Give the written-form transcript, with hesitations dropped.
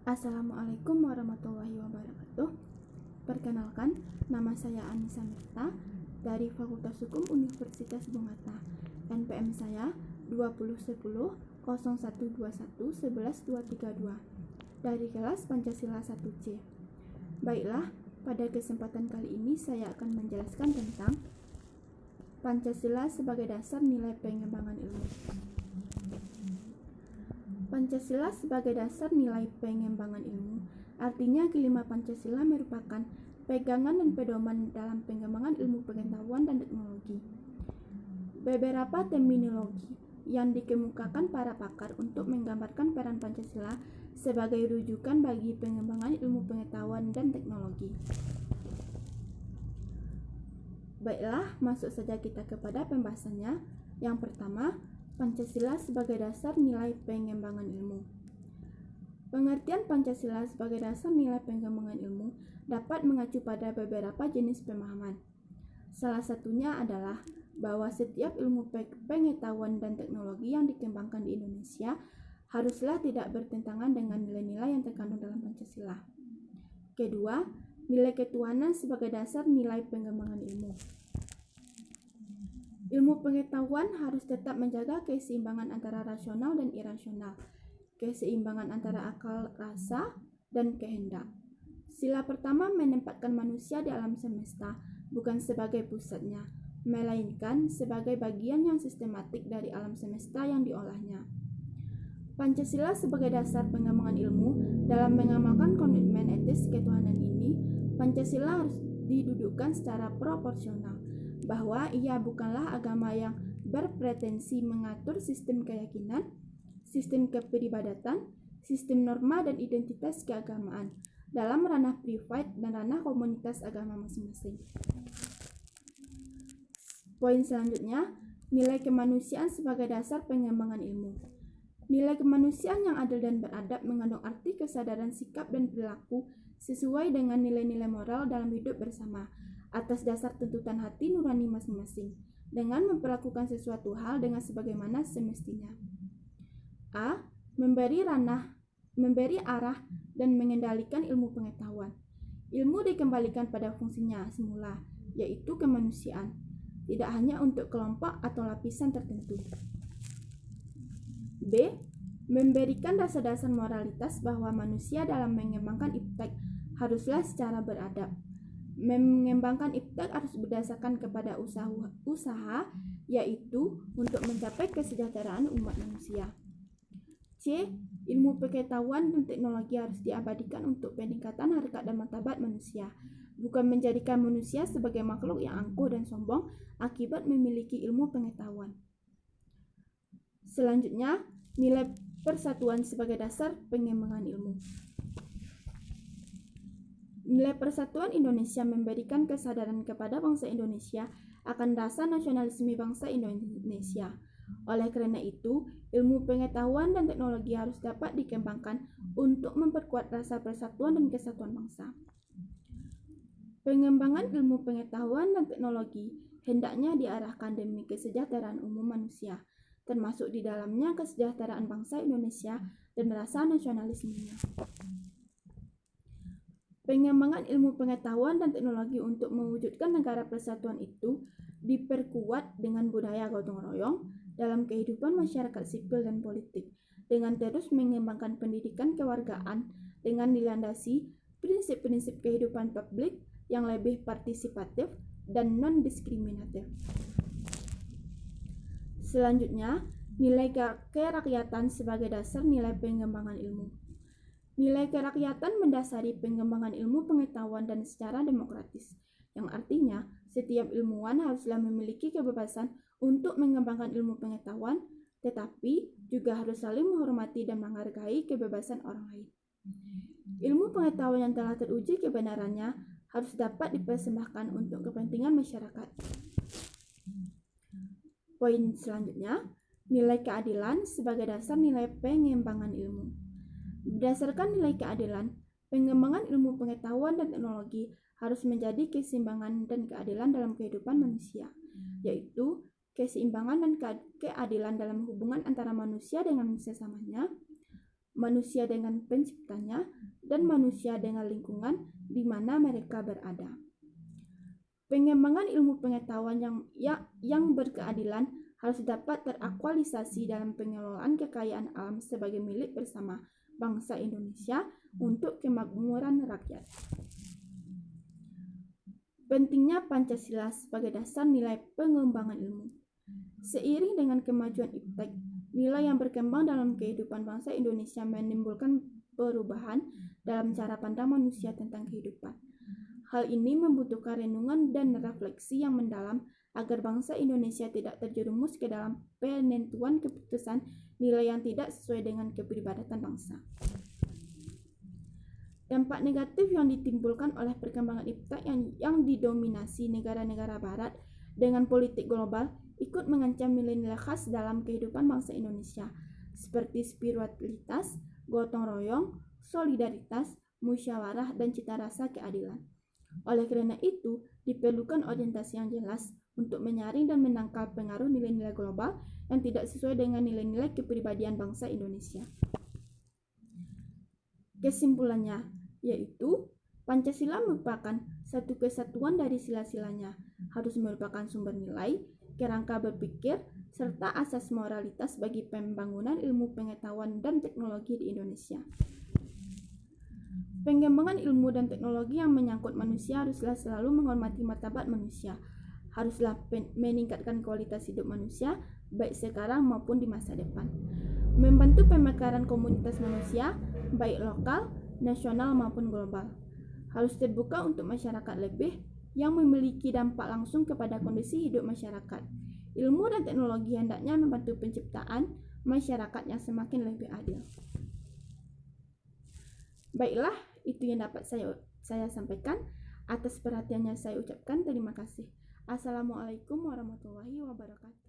Assalamualaikum warahmatullahi wabarakatuh. Perkenalkan, nama saya Anissa Mirta dari Fakultas Hukum Universitas Bung Hatta. NPM saya 2010 0121 11232 dari kelas Pancasila 1C. Baiklah, pada kesempatan kali ini saya akan menjelaskan tentang Pancasila sebagai dasar nilai pengembangan ilmu. Pancasila sebagai dasar nilai pengembangan ilmu, artinya kelima Pancasila merupakan pegangan dan pedoman dalam pengembangan ilmu pengetahuan dan teknologi. Beberapa terminologi yang dikemukakan para pakar untuk menggambarkan peran Pancasila sebagai rujukan bagi pengembangan ilmu pengetahuan dan teknologi. Baiklah, masuk saja kita kepada pembahasannya. Yang pertama, Pancasila sebagai dasar nilai pengembangan ilmu. Pengertian Pancasila sebagai dasar nilai pengembangan ilmu dapat mengacu pada beberapa jenis pemahaman. Salah satunya adalah bahwa setiap ilmu pengetahuan dan teknologi yang dikembangkan di Indonesia haruslah tidak bertentangan dengan nilai-nilai yang terkandung dalam Pancasila. Kedua, nilai ketuhanan sebagai dasar nilai pengembangan ilmu. Ilmu pengetahuan harus tetap menjaga keseimbangan antara rasional dan irasional, keseimbangan antara akal rasa dan kehendak. Sila pertama menempatkan manusia di alam semesta bukan sebagai pusatnya, melainkan sebagai bagian yang sistematik dari alam semesta yang diolahnya. Pancasila sebagai dasar pengembangan ilmu. Dalam mengamalkan komitmen etis ketuhanan ini, Pancasila harus didudukkan secara proporsional, bahwa ia bukanlah agama yang berpretensi mengatur sistem keyakinan, sistem kepribadatan, sistem norma dan identitas keagamaan dalam ranah privat dan ranah komunitas agama masing-masing. Poin selanjutnya, nilai kemanusiaan sebagai dasar pengembangan ilmu. Nilai kemanusiaan yang adil dan beradab mengandung arti kesadaran sikap dan perilaku sesuai dengan nilai-nilai moral dalam hidup bersama, atas dasar tuntutan hati nurani masing-masing, dengan memperlakukan sesuatu hal dengan sebagaimana semestinya. A. Memberi arah dan mengendalikan ilmu pengetahuan. Ilmu dikembalikan pada fungsinya semula, yaitu kemanusiaan, tidak hanya untuk kelompok atau lapisan tertentu. B. Memberikan dasar-dasar moralitas bahwa manusia dalam mengembangkan iptek haruslah secara beradab. Mengembangkan iptek harus berdasarkan kepada usaha, yaitu untuk mencapai kesejahteraan umat manusia. C. Ilmu pengetahuan dan teknologi harus diabadikan untuk peningkatan harkat dan martabat manusia, bukan menjadikan manusia sebagai makhluk yang angkuh dan sombong akibat memiliki ilmu pengetahuan. Selanjutnya, nilai persatuan sebagai dasar pengembangan ilmu. Nilai persatuan Indonesia memberikan kesadaran kepada bangsa Indonesia akan rasa nasionalisme bangsa Indonesia. Oleh karena itu, ilmu pengetahuan dan teknologi harus dapat dikembangkan untuk memperkuat rasa persatuan dan kesatuan bangsa. Pengembangan ilmu pengetahuan dan teknologi hendaknya diarahkan demi kesejahteraan umum manusia, termasuk di dalamnya kesejahteraan bangsa Indonesia dan rasa nasionalismenya. Pengembangan ilmu pengetahuan dan teknologi untuk mewujudkan negara persatuan itu diperkuat dengan budaya gotong royong dalam kehidupan masyarakat sipil dan politik, dengan terus mengembangkan pendidikan kewargaan dengan dilandasi prinsip-prinsip kehidupan publik yang lebih partisipatif dan non-diskriminatif. Selanjutnya, nilai kerakyatan sebagai dasar nilai pengembangan ilmu. Nilai kerakyatan mendasari pengembangan ilmu pengetahuan dan secara demokratis, yang artinya setiap ilmuwan haruslah memiliki kebebasan untuk mengembangkan ilmu pengetahuan, tetapi juga harus saling menghormati dan menghargai kebebasan orang lain. Ilmu pengetahuan yang telah teruji kebenarannya harus dapat dipersembahkan untuk kepentingan masyarakat. Poin selanjutnya, nilai keadilan sebagai dasar nilai pengembangan ilmu. Berdasarkan nilai keadilan, pengembangan ilmu pengetahuan dan teknologi harus menjadi keseimbangan dan keadilan dalam kehidupan manusia, yaitu keseimbangan dan keadilan dalam hubungan antara manusia dengan sesamanya, manusia dengan penciptanya, dan manusia dengan lingkungan di mana mereka berada. Pengembangan ilmu pengetahuan yang berkeadilan harus dapat teraktualisasi dalam pengelolaan kekayaan alam sebagai milik bersama bangsa Indonesia untuk kemakmuran rakyat. Pentingnya Pancasila sebagai dasar nilai pengembangan ilmu. Seiring dengan kemajuan iptek, nilai yang berkembang dalam kehidupan bangsa Indonesia menimbulkan perubahan dalam cara pandang manusia tentang kehidupan. Hal ini membutuhkan renungan dan refleksi yang mendalam agar bangsa Indonesia tidak terjerumus ke dalam penentuan keputusan nilai yang tidak sesuai dengan kepribadian bangsa. Dampak negatif yang ditimbulkan oleh perkembangan iptek yang didominasi negara-negara barat dengan politik global ikut mengancam nilai-nilai khas dalam kehidupan bangsa Indonesia, seperti spiritualitas, gotong royong, solidaritas, musyawarah, dan cita rasa keadilan. Oleh karena itu, diperlukan orientasi yang jelas untuk menyaring dan menangkal pengaruh nilai-nilai global yang tidak sesuai dengan nilai-nilai kepribadian bangsa Indonesia. Kesimpulannya, yaitu Pancasila merupakan satu kesatuan dari sila-silanya, harus merupakan sumber nilai, kerangka berpikir, serta asas moralitas bagi pembangunan ilmu pengetahuan dan teknologi di Indonesia. Pengembangan ilmu dan teknologi yang menyangkut manusia haruslah selalu menghormati martabat manusia, haruslah meningkatkan kualitas hidup manusia, baik sekarang maupun di masa depan. Membantu pemekaran komunitas manusia, baik lokal, nasional maupun global. Harus terbuka untuk masyarakat lebih yang memiliki dampak langsung kepada kondisi hidup masyarakat. Ilmu dan teknologi hendaknya membantu penciptaan masyarakat yang semakin lebih adil. Baiklah, itu yang dapat saya sampaikan. Atas perhatiannya saya ucapkan terima kasih. Assalamualaikum warahmatullahi wabarakatuh.